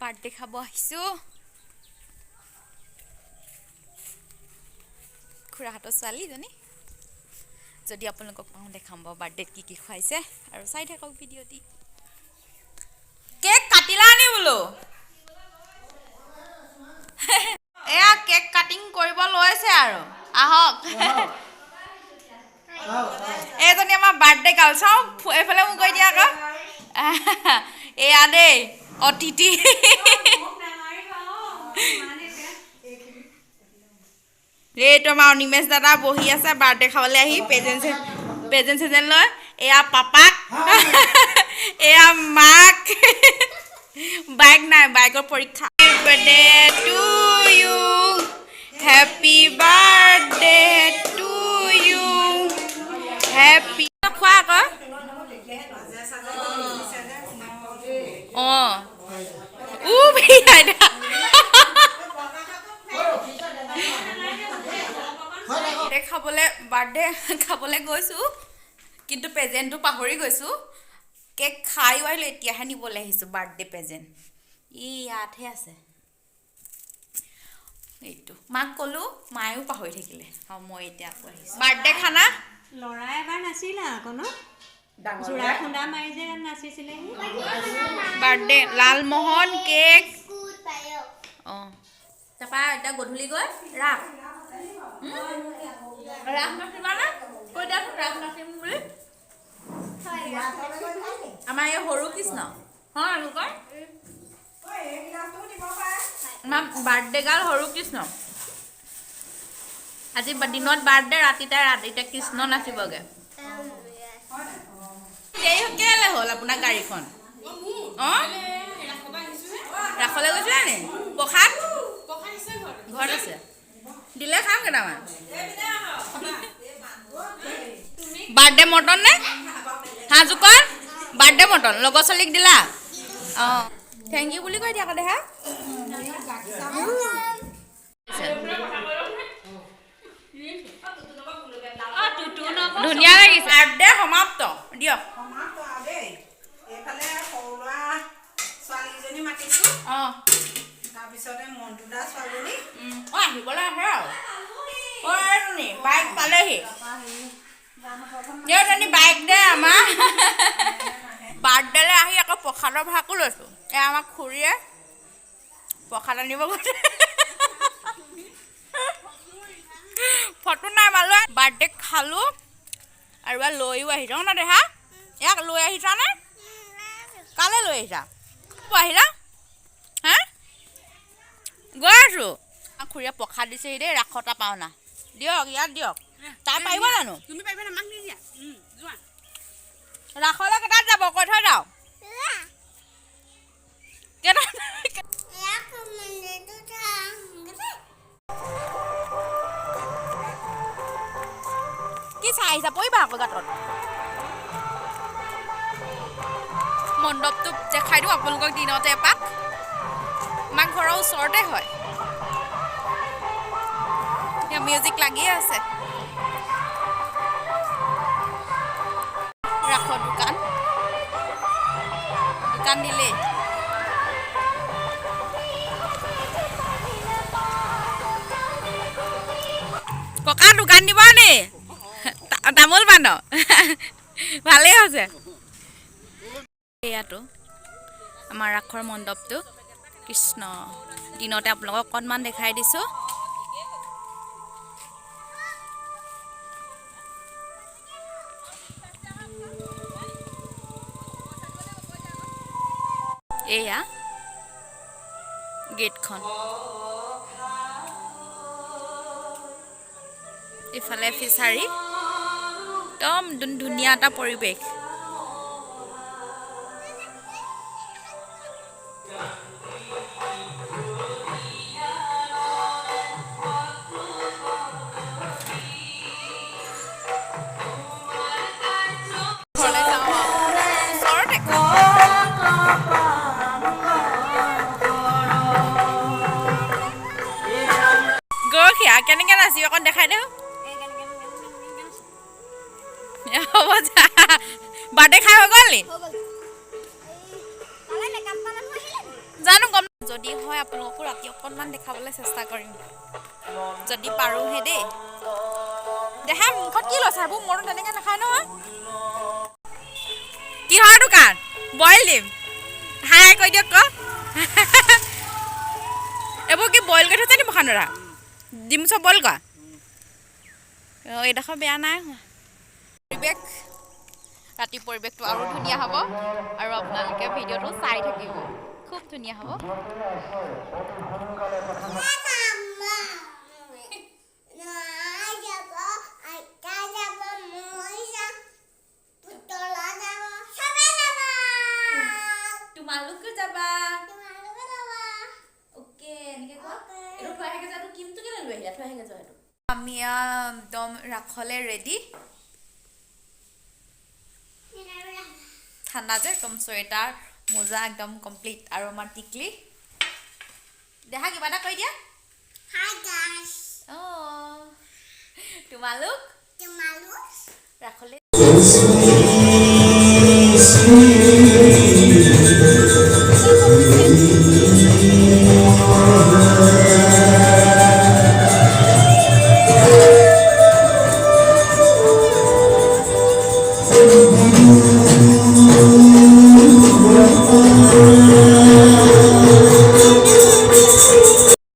birthday খাব আহিছো খুৰাহঁতৰ ছোৱালীজনী যদি আপোনালোকক পাওঁ দেখাম বাৰু বাৰ্থডেত কি খুৱাইছে আৰু চাই থাকক ভিডিঅ'টি কেক কাটিলা নি বোলো এয়া কেক কাটিং কৰিব লৈছে আৰু আহক এইজনী আমাৰ বাৰ্থডে গাৰ্ল চাওঁ এইফালে মোক কৈ দিয়া আকৌ এয়া দেই অতিথি এইটো আমাৰ অনিমেশ দাদা বহি আছে বাৰ্থডে খাবলৈ আহি প্ৰেজেন্ট চেজেন্ট লৈ এয়া পাপাক এয়া মাক বাইক নাই বাইকৰ পৰীক্ষা birthday to you happy birthday to you happy খোৱা আকৌ অঁ বাৰ্থডে খাবলৈ গৈছোঁ কিন্তু প্ৰেজেণ্টটো পাহৰি গৈছোঁ কেক খাই আহিলোঁ এতিয়াহে নিবলৈ আহিছোঁ বাৰ্থডে প্ৰেজেণ্ট ইয়াতহে আছে এইটো মাক ক'লোঁ মায়েও পাহৰি থাকিলে আৰু মই এতিয়া আকৌ আহিছোঁ বাৰ্থডে খানা ল'ৰা এবাৰ নাছিলে আকৌ ন জোৰা খুন্দা মাৰি যে নাচিছিলে বাৰ্থডে লালমোহন কেক অঁ তাৰপৰা এতিয়া গধূলি গৈ ৰাস নাচিবা নে কৈ দিয়াচোন ৰাস নাচিম বুলি আমাৰ এই সৰু কৃষ্ণ হয় লোকৰ আমাৰ বাৰ্থডে গাৰ্ল সৰু কৃষ্ণ আজি দিনত বাৰ্থডে ৰাতিতে কৃষ্ণ নাচিবগৈ কেলে হ'ল আপোনাৰ গাড়ীখন অঁ ৰাসলৈ গৈছিলে নি প্ৰসাদ ঘৰত আছে দিলে খাম কেইটামান বাৰ্থডে মটন নে হাঁহ জোকৰ বাৰ্থডে মটন লগৰ ছোৱালীক দিলা অঁ থেংক ইউ বুলি কৈ দিয়া আকৌ দেহা ধুনীয়া লাগিছে বাৰ্থডে সমাপ্ত দিয়ক অঁ তাৰপিছতে মন্টুদা ছোৱালীজনী অঁ আহিবলৈ আহে আৰু বাইক পালেহি বাইক দে আমাৰ বাৰ্থডেলৈ আহি আকৌ প্ৰসাদৰ ভাগো লৈছোঁ এই আমাক খুৰীয়ে প্ৰসাদ আনিব গৈছে ফটো নাই মালো বাৰ্থডে খালোঁ আৰু লৈও আহিছোঁ ন দেহা ইয়াক লৈ আহিছানে কালৈ লৈ আহিছা আহিলা হা গৈ আছোঁ খুৰীয়ে প্ৰসাদ দিছেহি দেই ৰাসতা পাওনা দিয়ক ইয়াত দিয়ক তাই পাৰিব জানো তুমি পাৰিবা না মাক নিদিয়া যোৱা ৰাসলৈ কেইটাত যাব কৈ থৈ যাওঁ কি চাই আহিছা পৰিবা আকৌ গাঁতত মণ্ডপটো দেখাই দিওঁ আপোনালোকক দিনতে এপাক আমাৰ ঘৰৰ ওচৰতে হয় মিউজিক লাগিয়ে আছে ৰাসৰ দোকান দিলেই ককা দোকান দিব নি তামোল পাণ ভালেই হৈছে এয়াতো আমাৰ ৰাসৰ মণ্ডপটো কৃষ্ণ দিনতে আপোনালোকক অকণমান দেখাই দিছোঁ এয়া গেটখন ইফালে ফিচাৰী একদম ধুনীয়া এটা পৰিৱেশ কেনেকৈ নাচিব অকণ দেখাই দিওঁ হ'ব যা বাৰ্থডে খাই হৈ গ'ল নি জানো গম যদি হয় আপোনালোকো ৰাতি অকণমান দেখাবলৈ চেষ্টা কৰিম যদি পাৰোঁহে দেই দেহা মুখত কি লৈছা এইবোৰ মৰম তেনেকৈ নাখায় নহয় কিহৰ দোকান বইল দিম হাই কৈ দিয়ক ক এইবোৰ কি বইল কৰি থৈছে নি মখান ধৰা ডিম চব বইল কৰা এইডোখৰ বেয়া নাই পৰিৱেশ ৰাতি পৰিৱেশটো আৰু ধুনীয়া হ'ব আৰু আপোনালোকে ভিডিঅ'টো চাই থাকিব খুব ধুনীয়া হ'ব তোমালোকে যাবা ওকে এনেকে ক এইটো থৈ আহেগে যাটো কিমটো কেলে লৈ আহিলা থৈ আহেগে যোৱা এইটো আমি একদম ৰাখলে ৰেডি ঠাণ্ডা যে একদম চুৱেটাৰ মোজা একদম কমপ্লিট আৰু আমাৰ টিকলি দেখা কিবা এটা কৈ দিয়া হাই গাইস তোমালোক ৰাখলে